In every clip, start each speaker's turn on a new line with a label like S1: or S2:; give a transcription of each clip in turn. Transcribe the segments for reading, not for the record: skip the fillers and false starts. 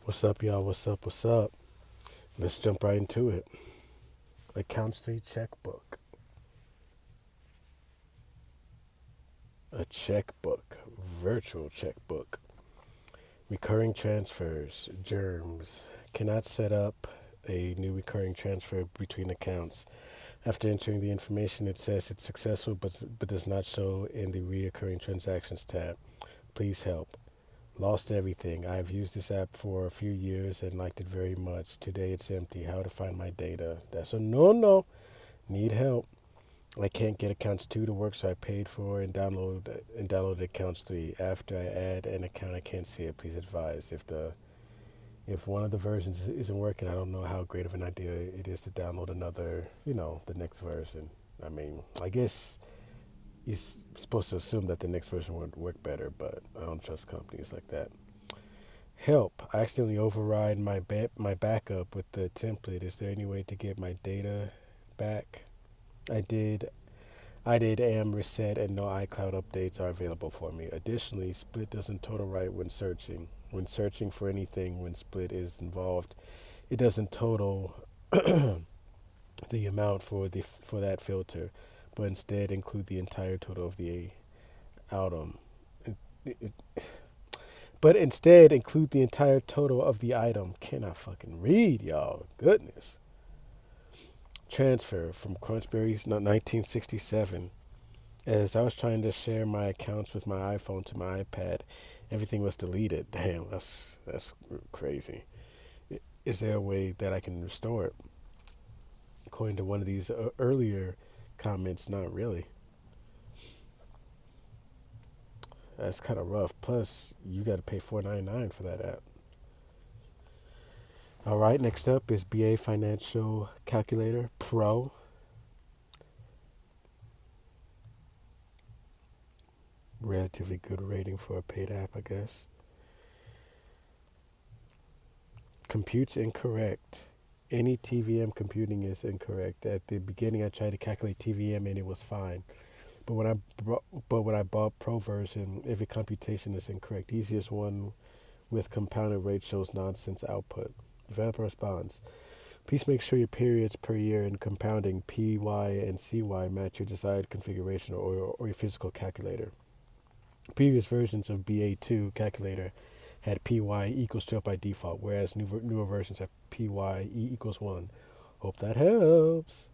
S1: What's up, y'all? What's up? What's up? Let's jump right into it. Accounts 3 checkbook. A checkbook. Virtual checkbook. Recurring transfers. Germs. Cannot set up a new recurring transfer between accounts. After entering the information, it says it's successful but does not show in the reoccurring transactions tab. Please help. Lost everything. I've used this app for a few years and liked it very much. Today it's empty. How to find my data? That's a no. Need help. I can't get accounts 2 to work, so I paid for and downloaded accounts 3. After I add an account, I can't see it. Please advise. If one of the versions isn't working, I don't know how great of an idea it is to download another, the next version. I mean, I guess you're supposed to assume that the next version would work better, but I don't trust companies like that. Help! I accidentally override my backup with the template. Is there any way to get my data back? I did I did AM reset and no iCloud updates are available for me. Additionally, Split doesn't total right when searching. When searching for anything when Split is involved, it doesn't total the amount for that filter, but instead include the entire total of the item. It, it, but instead include the entire total of the item. Can I fucking read, y'all? Goodness. Transfer from Crunchberry's 1967. As I was trying to share my accounts with my iPhone to my iPad, everything was deleted. Damn, that's crazy. Is there a way that I can restore it? According to one of these earlier comments, not really. That's kind of rough. Plus, you got to pay $4.99 for that app. All right, next up is BA Financial Calculator Pro. Relatively good rating for a paid app, I guess. Computes incorrect. Any TVM computing is incorrect. At the beginning, I tried to calculate TVM and it was fine. But when I bought Pro version, every computation is incorrect. Easiest one with compounded rate shows nonsense output. Developer response. Please make sure your periods per year in compounding PY and CY match your desired configuration or your physical calculator. Previous versions of BA2 calculator had PY equals 12 by default, whereas newer versions have PY equals 1. Hope that helps.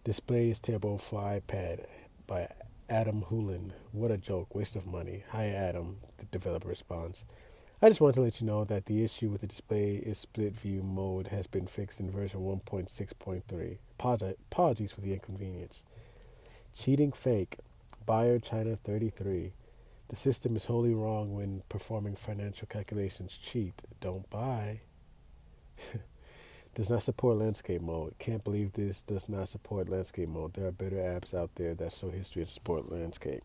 S1: Display is terrible for iPad by Adam Hulin. What a joke. Waste of money. Hi, Adam, the developer responds. I just want to let you know that the issue with the display is split view mode has been fixed in version 1.6.3. Apologies for the inconvenience. Cheating fake. Buyer China 33. The system is wholly wrong when performing financial calculations. Cheat. Don't buy. Does not support landscape mode. Can't believe this does not support landscape mode. There are better apps out there that show history and support landscape.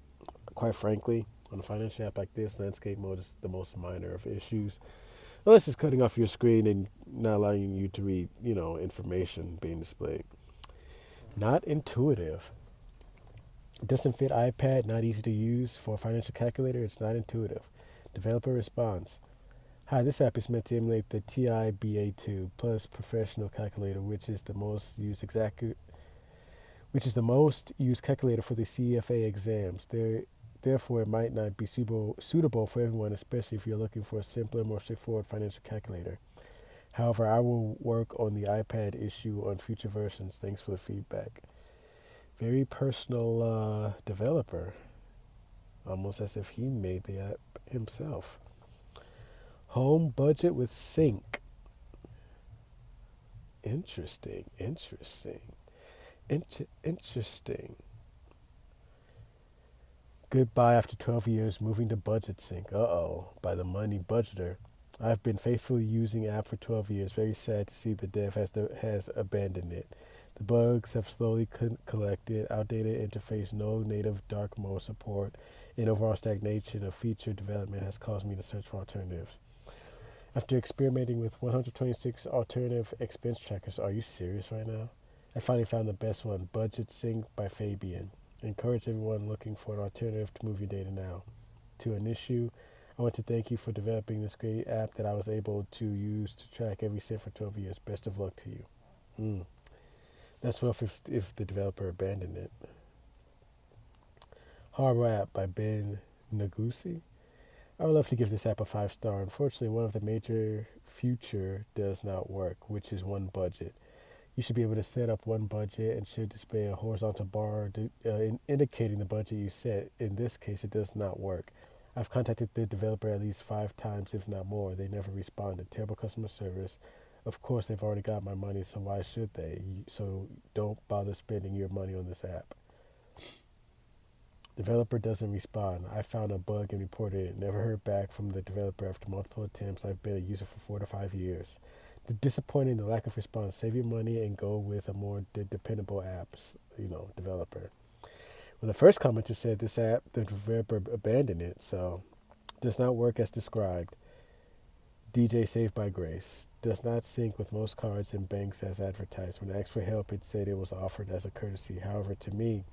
S1: Quite frankly, on a financial app like this, landscape mode is the most minor of issues. Unless it's cutting off your screen and not allowing you to read, information being displayed. Not intuitive. It doesn't fit iPad, not easy to use. For a financial calculator, it's not intuitive. Developer response. Hi, this app is meant to emulate the TI BA2 Plus Professional Calculator, which is the most used calculator for the CFA exams. Therefore, it might not be suitable for everyone, especially if you're looking for a simpler, more straightforward financial calculator. However, I will work on the iPad issue on future versions. Thanks for the feedback. Very personal developer, almost as if he made the app himself. Home budget with sync. Interesting. Goodbye after 12 years, moving to budget sync. Uh-oh, by the money budgeter. I've been faithfully using the app for 12 years. Very sad to see the dev has abandoned it. The bugs have slowly collected, outdated interface, no native dark mode support, and overall stagnation of feature development has caused me to search for alternatives. After experimenting with 126 alternative expense trackers, are you serious right now? I finally found the best one, Budget Sync by Fabian. Encourage everyone looking for an alternative to move your data now. To an issue, I want to thank you for developing this great app that I was able to use to track every cent for 12 years. Best of luck to you. Mm. That's rough if the developer abandoned it. Horrible App by Ben Nagusi. I would love to give this app a 5 star. Unfortunately, one of the major feature does not work, which is one budget. You should be able to set up one budget and should display a horizontal bar indicating the budget you set. In this case, it does not work. I've contacted the developer at least 5 times, if not more. They never responded. Terrible customer service. Of course, they've already got my money, so why should they? So don't bother spending your money on this app. Developer doesn't respond. I found a bug and reported it. Never heard back from the developer after multiple attempts. I've been a user for 4 to 5 years. Disappointing, the lack of response. Save your money and go with a more dependable apps, developer. Well, the first commenter said this app, the developer abandoned it, so does not work as described. DJ Saved by Grace. Does not sync with most cards and banks as advertised. When I asked for help, it said it was offered as a courtesy. However, to me,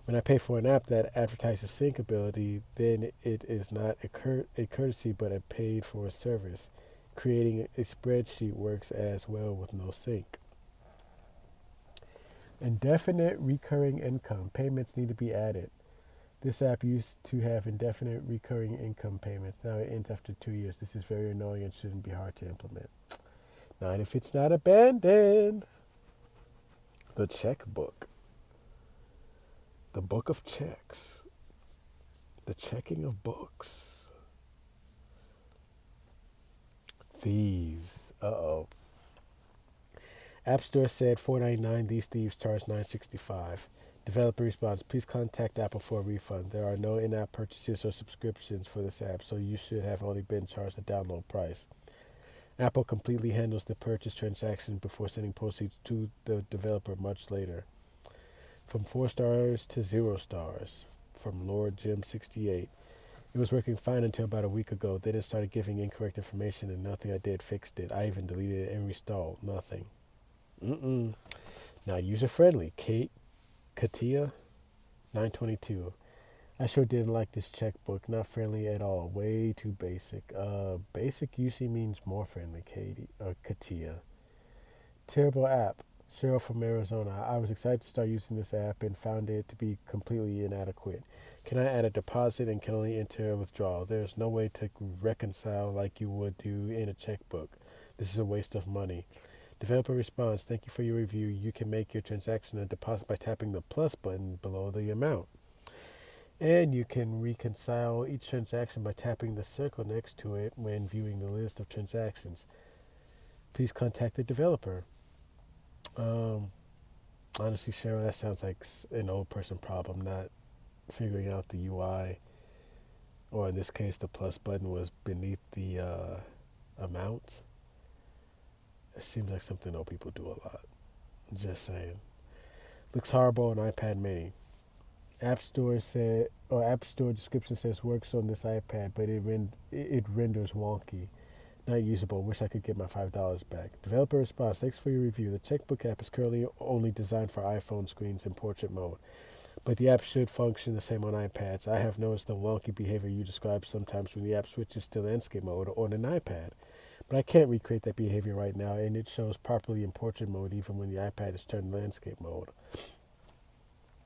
S1: when I pay for an app that advertises sync ability, then it is not a courtesy but a paid for service. Creating a spreadsheet works as well with no sync. Indefinite recurring income. Payments need to be added. This app used to have indefinite recurring income payments. Now it ends after 2 years. This is very annoying and shouldn't be hard to implement. Not if it's not abandoned. The checkbook. The book of checks. The checking of books. Thieves. Uh-oh. App Store said $4.99. These thieves charge $9.65. Developer response, please contact Apple for a refund. There are no in-app purchases or subscriptions for this app, so you should have only been charged the download price. Apple completely handles the purchase transaction before sending proceeds to the developer much later. From 4 stars to 0 stars. From Lord Jim 68. It was working fine until about a week ago. Then it started giving incorrect information and nothing I did fixed it. I even deleted it and reinstalled. Nothing. Not user friendly. Katia 922. I sure didn't like this checkbook. Not friendly at all. Way too basic. Basic usually means more friendly, Katia. Terrible app. Cheryl from Arizona. I was excited to start using this app and found it to be completely inadequate. Can I add a deposit and can only enter a withdrawal? There's no way to reconcile like you would do in a checkbook. This is a waste of money. Developer response, thank you for your review. You can make your transaction and deposit by tapping the plus button below the amount. And you can reconcile each transaction by tapping the circle next to it when viewing the list of transactions. Please contact the developer. Honestly, Cheryl, that sounds like an old person problem, not figuring out the UI, or in this case, the plus button was beneath the amount. It seems like something old people do a lot. Just saying. Looks horrible on iPad mini. App Store description says works on this iPad, but it renders wonky. Not usable. Wish I could get my $5 back. Developer response. Thanks for your review. The Checkbook app is currently only designed for iPhone screens in portrait mode, but the app should function the same on iPads. I have noticed the wonky behavior you described sometimes when the app switches to landscape mode on an iPad, but I can't recreate that behavior right now, and it shows properly in portrait mode even when the iPad is turned landscape mode.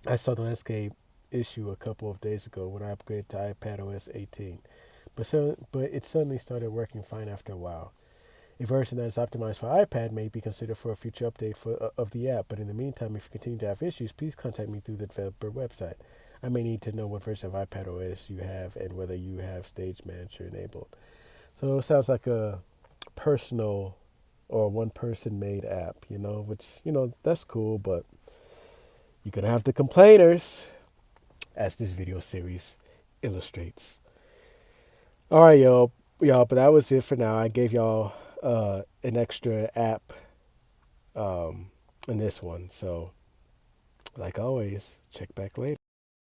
S1: I saw the landscape issue a couple of days ago when I upgraded to iPad OS 18. But it suddenly started working fine after a while. A version that is optimized for iPad may be considered for a future update of the app, but in the meantime, if you continue to have issues, please contact me through the developer website. I may need to know what version of iPad OS you have and whether you have Stage Manager enabled. So it sounds like a personal or one-person made app, which, that's cool, but you can have the complainers, as this video series illustrates. All right, y'all, but that was it for now. I gave y'all an extra app in this one. So, like always, check back later.